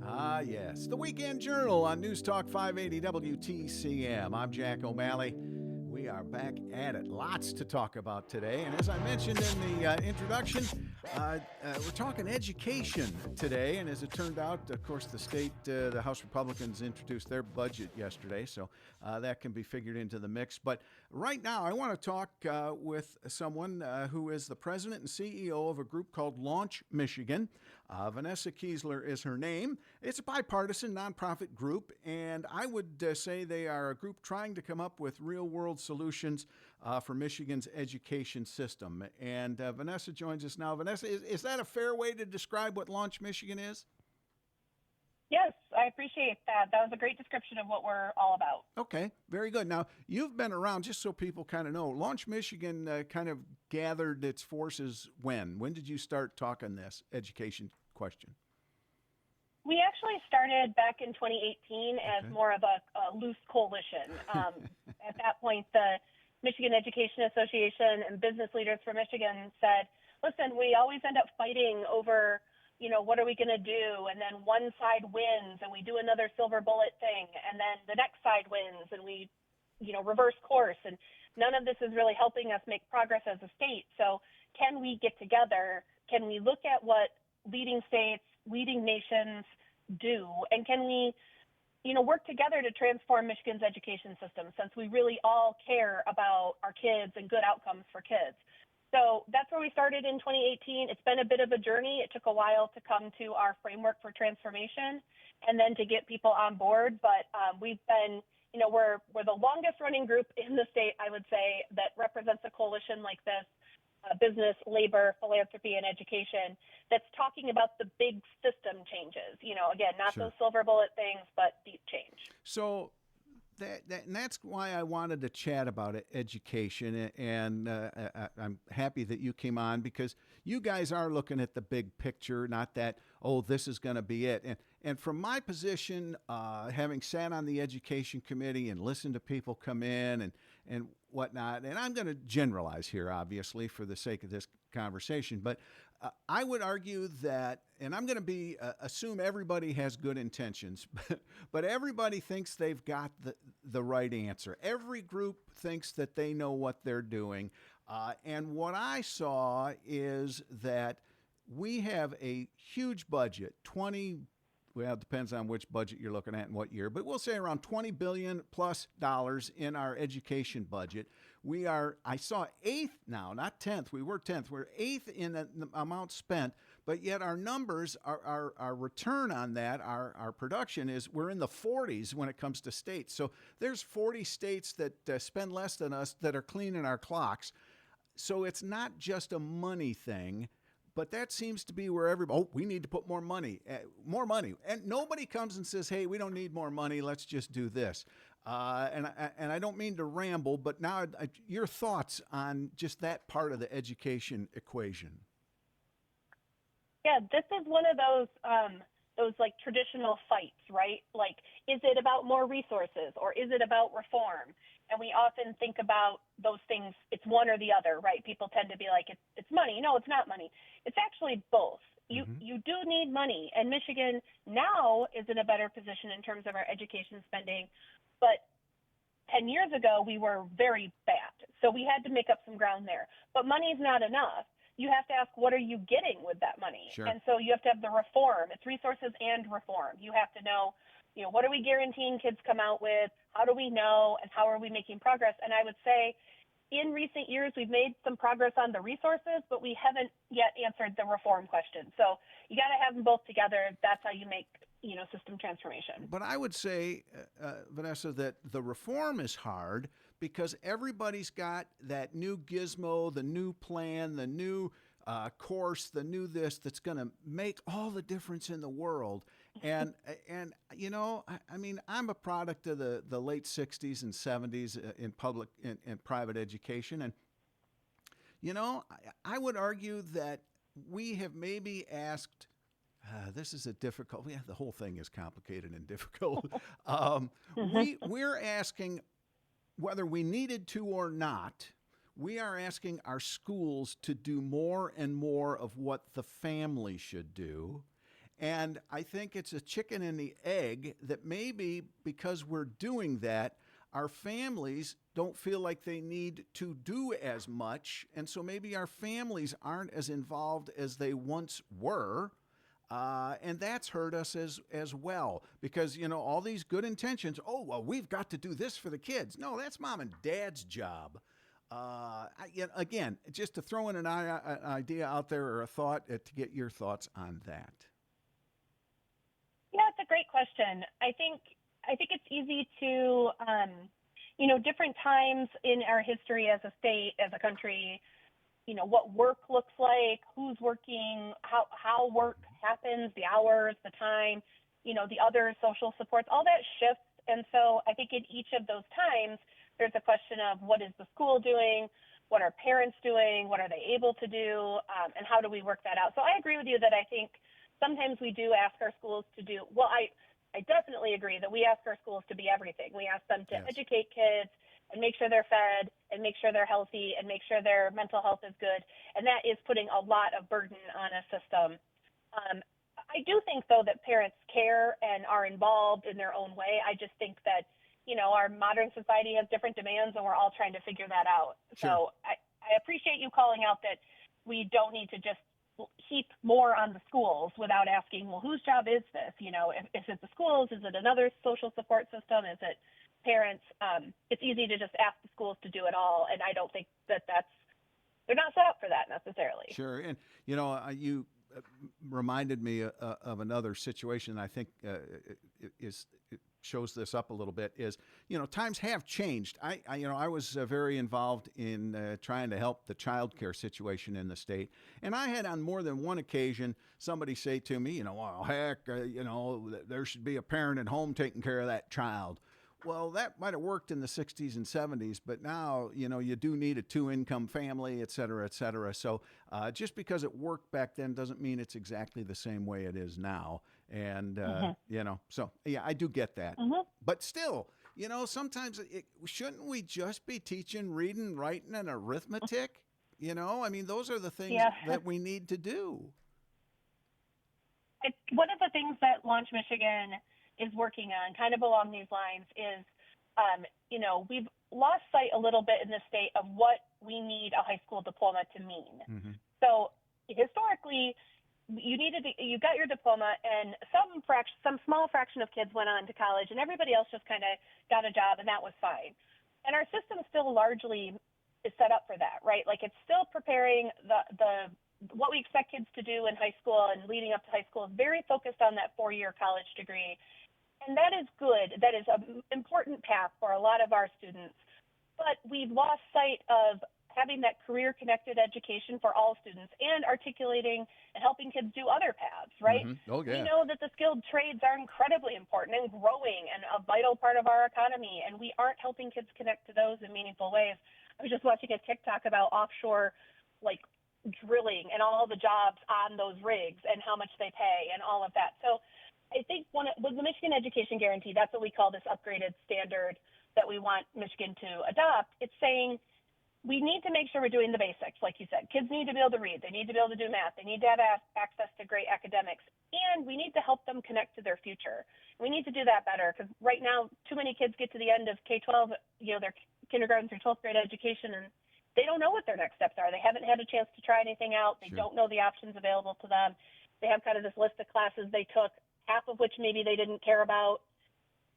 Ah, yes. The Weekend Journal on News Talk 580 WTCM. I'm Jack O'Malley. We are back at it. Lots to talk about today. And as I mentioned in the introduction, we're talking education today. And as it turned out, of course, the House Republicans introduced their budget yesterday. So that can be figured into the mix. But right now, I want to talk with someone who is the president and CEO of a group called Launch Michigan. Vanessa Kiesler is her name. It's a bipartisan nonprofit group, and I would say they are a group trying to come up with real-world solutions for Michigan's education system. And Vanessa joins us now. Vanessa, is that a fair way to describe what Launch Michigan is? Yes, I appreciate that. That was a great description of what we're all about. Okay, very good. Now, you've been around, just so people kind of know, Launch Michigan kind of gathered its forces when? When did you start talking this education question? We actually started back in 2018 as more of a loose coalition. At that point, the Michigan Education Association and Business Leaders for Michigan said, listen, we always end up fighting over, what are we going to do? And then one side wins and we do another silver bullet thing. And then the next side wins and we, reverse course. And none of this is really helping us make progress as a state. So can we get together? Can we look at what leading states, leading nations do? And can we, work together to transform Michigan's education system, since we really all care about our kids and good outcomes for kids? So that's where we started in 2018. It's been a bit of a journey. It took a while to come to our framework for transformation and then to get people on board. But we've been, we're the longest running group in the state, I would say, that represents a coalition like this, business, labor, philanthropy, and education, that's talking about the big system changes. Again, not Sure. those silver bullet things, but deep change. So and that's why I wanted to chat about education, and I'm happy that you came on, because you guys are looking at the big picture, not that, oh, this is going to be it. And from my position, having sat on the education committee and listened to people come in and whatnot, and I'm going to generalize here, obviously, for the sake of this conversation, but I would argue that, and I'm going to assume everybody has good intentions, but everybody thinks they've got the right answer. Every group thinks that they know what they're doing. And what I saw is that we have a huge budget, well, it depends on which budget you're looking at and what year, but we'll say around $20 billion plus in our education budget. I saw 8th now, not 10th. We were 10th. We're 8th in the amount spent, but yet our numbers, our return on that, our production we're in the 40s when it comes to states. So there's 40 states that spend less than us that are cleaning our clocks. So it's not just a money thing. But that seems to be where we need to put more money. And nobody comes and says, hey, we don't need more money, let's just do this. And I don't mean to ramble, but now your thoughts on just that part of the education equation. Yeah, this is one of those like traditional fights, right? Like, is it about more resources or is it about reform? And we often think about those things, it's one or the other, right? People tend to be like, it's money. No, it's not money. It's actually both. You do need money. And Michigan now is in a better position in terms of our education spending. But 10 years ago, we were very bad. So we had to make up some ground there. But money is not enough. You have to ask, what are you getting with that money? Sure. And so you have to have the reform. It's resources and reform. You have to know, what are we guaranteeing kids come out with? How do we know? And how are we making progress? And I would say in recent years, we've made some progress on the resources, but we haven't yet answered the reform question. So you got to have them both together. That's how you make, system transformation. But I would say, Vanessa, that the reform is hard because everybody's got that new gizmo, the new plan, the new course, the new this that's going to make all the difference in the world. And I'm a product of the late 60s and 70s in public and private education. And, I would argue that we have maybe asked, this is a difficult, the whole thing is complicated and difficult. We're asking whether we needed to or not. We are asking our schools to do more and more of what the family should do. And I think it's a chicken and the egg that maybe because we're doing that, our families don't feel like they need to do as much. And so maybe our families aren't as involved as they once were. And that's hurt us as well because, all these good intentions. Oh, well, we've got to do this for the kids. No, that's mom and dad's job. Again, just to throw in an idea out there or a thought to get your thoughts on that. Yeah, it's a great question. I think it's easy to, different times in our history as a state, as a country, what work looks like, who's working, how work happens, the hours, the time, the other social supports, all that shifts. And so I think in each of those times, there's a question of what is the school doing, what are parents doing, what are they able to do, and how do we work that out? So I agree with you that I think sometimes we do ask our schools to do, well, I definitely agree that we ask our schools to be everything. We ask them to Yes. educate kids and make sure they're fed and make sure they're healthy and make sure their mental health is good. And that is putting a lot of burden on a system. I do think, though, that parents care and are involved in their own way. I just think that, our modern society has different demands and we're all trying to figure that out. Sure. So I appreciate you calling out that we don't need to just heap more on the schools without asking, well, whose job is this? If it's the schools, is it another social support system? Is it parents? It's easy to just ask the schools to do it all. And I don't think they're not set up for that necessarily. Sure. And, you reminded me of another situation I think it shows this up a little bit is, times have changed. I was very involved in trying to help the child care situation in the state. And I had on more than one occasion somebody say to me, well, heck, there should be a parent at home taking care of that child. Well, that might have worked in the 60s and 70s, but now, you do need a two-income family, et cetera, et cetera. So just because it worked back then doesn't mean it's exactly the same way it is now. And, so, yeah, I do get that. Mm-hmm. But still, sometimes shouldn't we just be teaching reading, writing, and arithmetic? Those are the things that we need to do. One of the things that Launch Michigan is working on, kind of along these lines, is, we've lost sight a little bit in the state of what we need a high school diploma to mean. Mm-hmm. So historically, you got your diploma, and some small fraction of kids went on to college, and everybody else just kind of got a job, and that was fine. And our system still largely is set up for that, right? Like it's still preparing the what we expect kids to do in high school and leading up to high school is very focused on that 4-year college degree. And that is good. That is an important path for a lot of our students. But we've lost sight of having that career-connected education for all students and articulating and helping kids do other paths, right? Mm-hmm. Oh, yeah. We know that the skilled trades are incredibly important and growing and a vital part of our economy, and we aren't helping kids connect to those in meaningful ways. I was just watching a TikTok about offshore, drilling and all the jobs on those rigs and how much they pay and all of that. So I think with the Michigan Education Guarantee, that's what we call this upgraded standard that we want Michigan to adopt. It's saying we need to make sure we're doing the basics, like you said. Kids need to be able to read. They need to be able to do math. They need to have access to great academics. And we need to help them connect to their future. We need to do that better because right now, too many kids get to the end of K-12, their kindergarten through 12th grade education, and they don't know what their next steps are. They haven't had a chance to try anything out. They don't know the options available to them. They have kind of this list of classes they took, half of which maybe they didn't care about.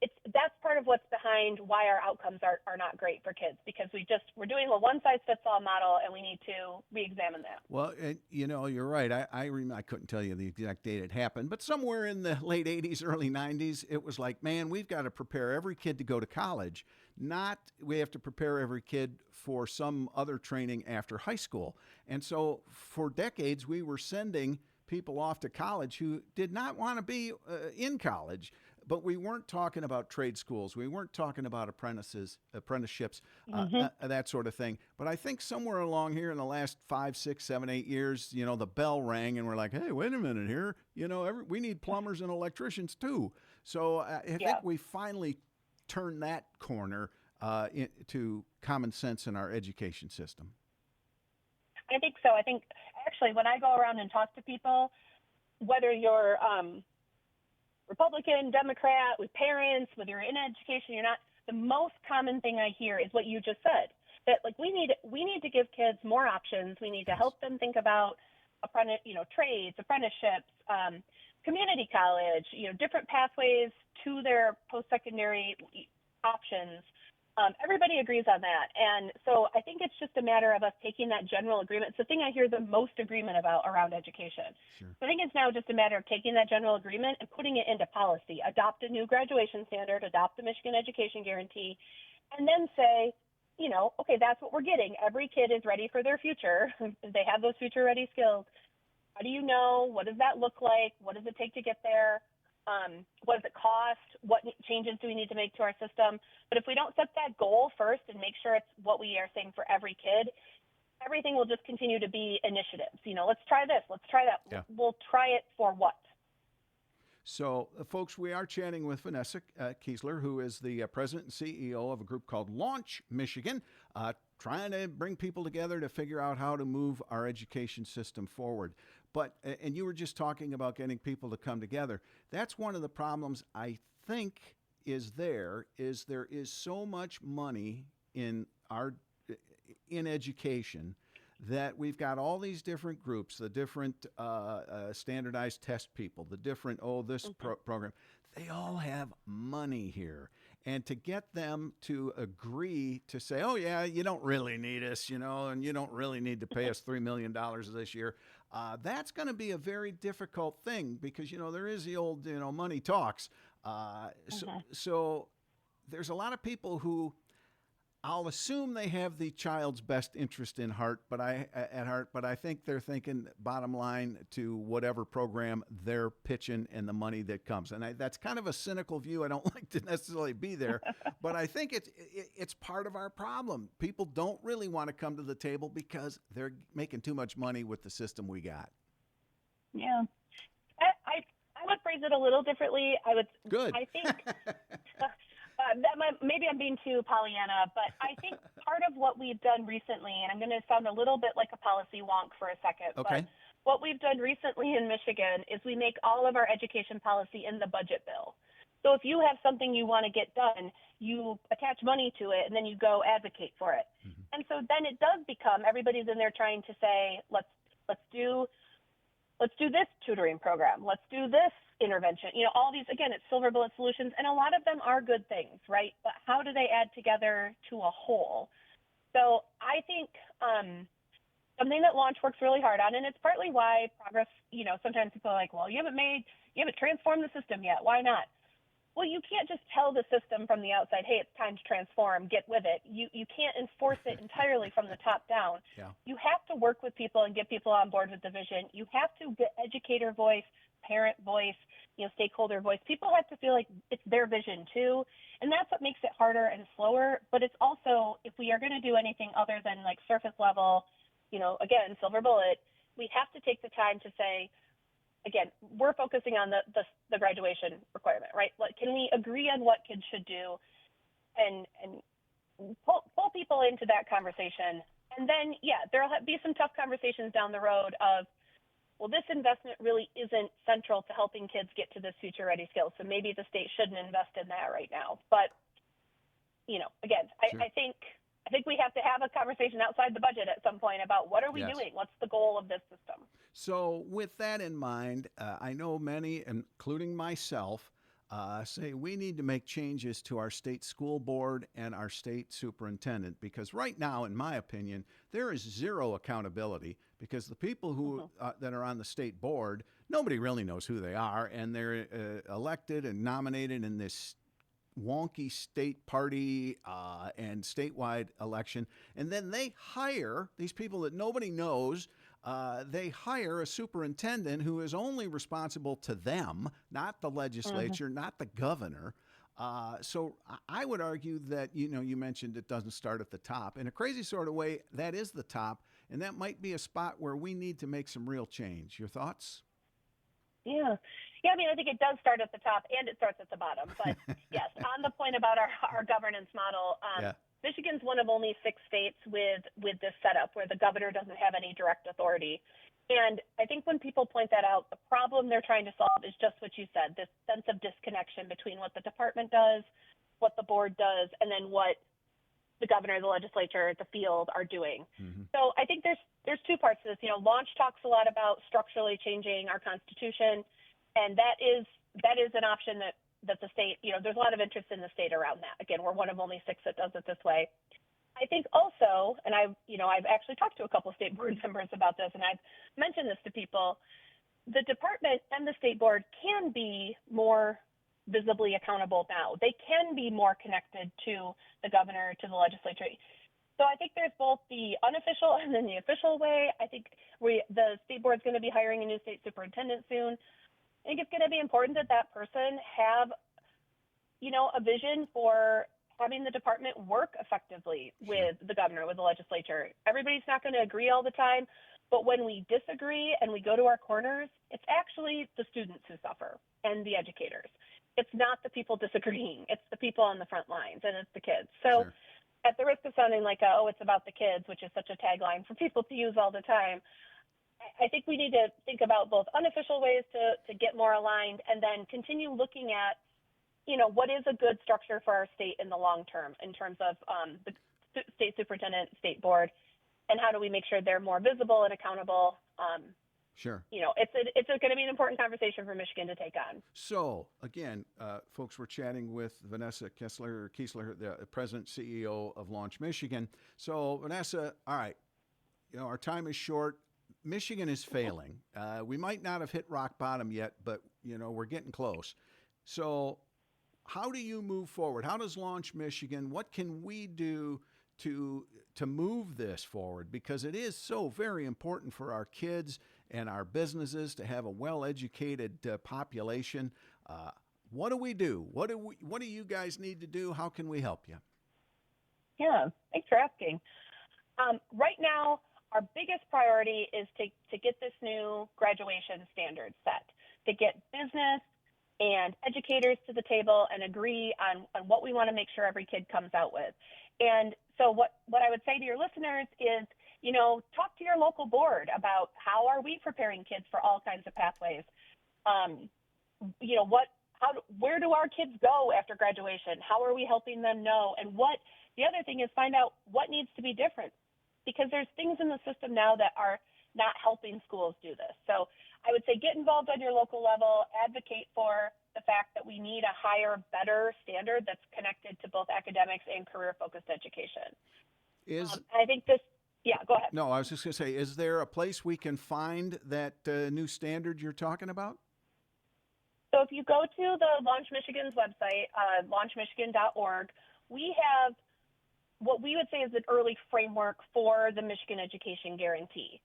That's part of what's behind why our outcomes are not great for kids, because we're doing a one-size-fits-all model, and we need to re-examine that. Well, you're right. I couldn't tell you the exact date it happened, but somewhere in the late 80s, early 90s, it was like, man, we've got to prepare every kid to go to college. Not we have to prepare every kid for some other training after high school. And so for decades, we were sending people off to college who did not want to be in college. But we weren't talking about trade schools. We weren't talking about apprenticeships, that sort of thing. But I think somewhere along here in the last 5, 6, 7, 8 years, the bell rang and we're like, hey, wait a minute here. We need plumbers and electricians too. So I think we finally turned that corner to common sense in our education system. I think so. I think actually when I go around and talk to people, whether you're Republican, Democrat, with parents, whether you're in education, you're not, the most common thing I hear is what you just said, that like we need to give kids more options. We need to help them think about trades, apprenticeships, community college, different pathways to their post-secondary options. Everybody agrees on that. And so I think it's just a matter of us taking that general agreement. It's the thing I hear the most agreement about around education. Sure. So I think it's now just a matter of taking that general agreement and putting it into policy, adopt a new graduation standard, adopt the Michigan Education Guarantee, and then say, okay, that's what we're getting. Every kid is ready for their future. They have those future ready skills. How do you know? What does that look like? What does it take to get there? What does it cost? What changes do we need to make to our system? But if we don't set that goal first and make sure it's what we are saying for every kid, everything will just continue to be initiatives. Let's try this. Let's try that. Yeah. We'll try it for what? So, folks, we are chatting with Vanessa Kiesler, who is the president and CEO of a group called Launch Michigan, trying to bring people together to figure out how to move our education system forward. But, and you were just talking about getting people to come together. That's one of the problems I think there is so much money in education that we've got all these different groups, the different standardized test people, the different, program. They all have money here. And to get them to agree to say, oh, yeah, you don't really need us, and you don't really need to pay us $3 million this year, that's going to be a very difficult thing because, there is the old, money talks. So there's a lot of people who I'll assume they have the child's best interest at heart, but I think they're thinking bottom line to whatever program they're pitching and the money that comes. And that's kind of a cynical view. I don't like to necessarily be there, but I think it's part of our problem. People don't really want to come to the table because they're making too much money with the system we got. Yeah. I would phrase it a little differently. Good. I think maybe I'm being too Pollyanna, but I think part of what we've done recently, and I'm going to sound a little bit like a policy wonk for a second, okay. But what we've done recently in Michigan is we make all of our education policy in the budget bill. So if you have something you want to get done, you attach money to it, and then you go advocate for it. Mm-hmm. And so then it does become everybody's in there trying to say, let's do this tutoring program. Let's do this intervention. All these, again, it's silver bullet solutions, and a lot of them are good things, right? But how do they add together to a whole? So I think something that Launch works really hard on, and it's partly why Progress, sometimes people are like, well, you haven't transformed the system yet. Why not? Well, you can't just tell the system from the outside, hey, it's time to transform, get with it. You can't enforce it entirely from the top down. Yeah. You have to work with people and get people on board with the vision. You have to get educator voice, parent voice, stakeholder voice. People have to feel like it's their vision too. And that's what makes it harder and slower. But it's also, if we are going to do anything other than like surface level, again, silver bullet, we have to take the time to say, again, we're focusing on the graduation requirement, right? Can we agree on what kids should do and pull people into that conversation? And then, there'll be some tough conversations down the road of, well, this investment really isn't central to helping kids get to this future-ready skills, so maybe the state shouldn't invest in that right now. But, again, Sure. I think we have to have a conversation outside the budget at some point about what are we doing? What's the goal of this system? So with that in mind, I know many, including myself, say we need to make changes to our state school board and our state superintendent because right now, in my opinion, there is zero accountability because the people who that are on the state board, nobody really knows who they are, and they're elected and nominated in this wonky state party and statewide election, and then they hire these people that nobody knows. They hire a superintendent who is only responsible to them, not the legislature, not the governor. So I would argue that, you mentioned it doesn't start at the top. In a crazy sort of way, that is the top, and that might be a spot where we need to make some real change. Your thoughts? Yeah. I mean, I think it does start at the top and it starts at the bottom. But yes, on the point about our governance model, Michigan's one of only 6 states with this setup where the governor doesn't have any direct authority. And I think when people point that out, the problem they're trying to solve is just what you said, this sense of disconnection between what the department does, what the board does, and then what the governor, the legislature, the field are doing. So I think there's two parts to this. Launch talks a lot about structurally changing our Constitution, and that is an option that the state, there's a lot of interest in the state around that. Again, we're one of only 6 that does it this way. I think also, and I've actually talked to a couple of state board members about this, and I've mentioned this to people, the department and the state board can be more visibly accountable now. They can be more connected to the governor, to the legislature. So I think there's both the unofficial and then the official way. I think the state board is going to be hiring a new state superintendent soon. I think it's going to be important that person have, a vision for having the department work effectively with the governor, with the legislature. Everybody's not going to agree all the time, but when we disagree and we go to our corners, it's actually the students who suffer and the educators. It's not the people disagreeing. It's the people on the front lines, and it's the kids. So at the risk of sounding like, it's about the kids, which is such a tagline for people to use all the time, I think we need to think about both unofficial ways to get more aligned and then continue looking at, what is a good structure for our state in the long term in terms of the state superintendent, state board, and how do we make sure they're more visible and accountable. Sure. It's going to be an important conversation for Michigan to take on. So, again, folks, we're chatting with Vanessa Kessler, the president, CEO of Launch Michigan. So, Vanessa, all right, our time is short. Michigan is failing. We might not have hit rock bottom yet, but, we're getting close. So, how do you move forward? How does Launch Michigan, what can we do to move this forward? Because it is so very important for our kids and our businesses to have a well-educated population. What do we do? What do you guys need to do? How can we help you? Yeah, thanks for asking. Right now, our biggest priority is to get this new graduation standard set, to get business and educators to the table and agree on what we want to make sure every kid comes out with. And so what I would say to your listeners is, talk to your local board about how are we preparing kids for all kinds of pathways. Where do our kids go after graduation? How are we helping them know? And the other thing is find out what needs to be different, because there's things in the system now that are not helping schools do this. So I would say get involved on your local level, advocate for the fact that we need a higher, better standard that's connected to both academics and career-focused education. I think this, go ahead. No, I was just going to say, is there a place we can find that new standard you're talking about? So if you go to the Launch Michigan's website, launchmichigan.org, we have what we would say is an early framework for the Michigan Education Guarantee.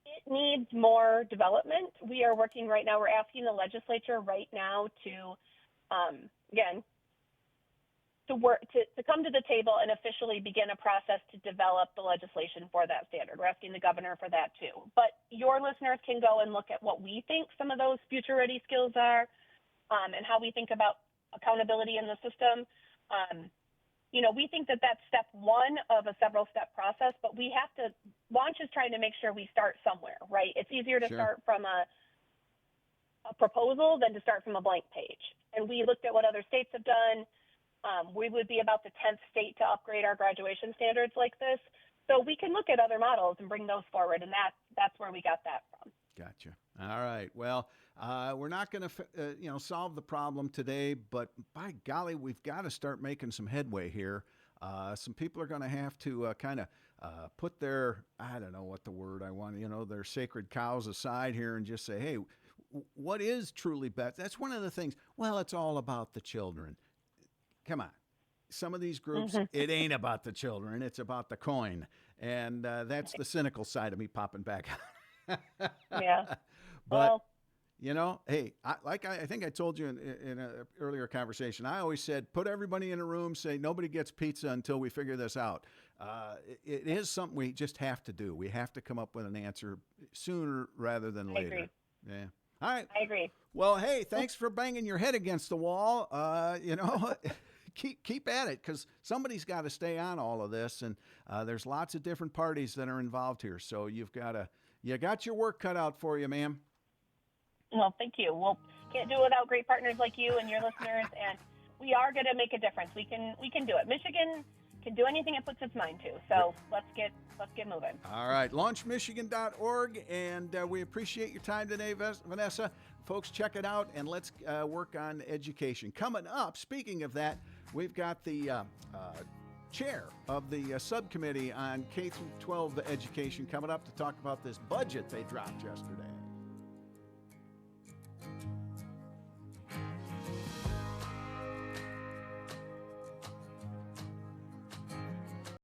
It needs more development. We are working right now. We're asking the legislature right now to come to the table and officially begin a process to develop the legislation for that standard. We're asking the governor for that too. But your listeners can go and look at what we think some of those future-ready skills are, and how we think about accountability in the system. We think that that's step one of a several-step process, but Launch is trying to make sure we start somewhere, right? It's easier to start from a proposal than to start from a blank page. And we looked at what other states have done. We would be about the 10th state to upgrade our graduation standards like this. So we can look at other models and bring those forward, and that's where we got that from. Gotcha. All right. Well, we're not going to, solve the problem today, but by golly, we've got to start making some headway here. Some people are going to have to kind of put their, I don't know what the word I want, their sacred cows aside here and just say, hey, what is truly best? That's one of the things. Well, it's all about the children. Come on. Some of these groups, it ain't about the children. It's about the coin. And that's the cynical side of me popping back out. Yeah. But, hey, I think I told you in an earlier conversation, I always said, put everybody in a room, say nobody gets pizza until we figure this out. It is something we just have to do. We have to come up with an answer sooner rather than later. I agree. Yeah. All right. I agree. Well, hey, thanks for banging your head against the wall. Keep at it, because somebody's got to stay on all of this, and there's lots of different parties that are involved here. So you've got You got your work cut out for you, ma'am. Well, thank you. We'll can't do it without great partners like you and your listeners, and we are going to make a difference. We can do it. Michigan can do anything it puts its mind to. So let's get moving. All right, launchmichigan.org, and we appreciate your time today, Vanessa. Folks, check it out, and let's work on education. Coming up, speaking of that, we've got the chair of the subcommittee on K through 12 education coming up to talk about this budget they dropped yesterday.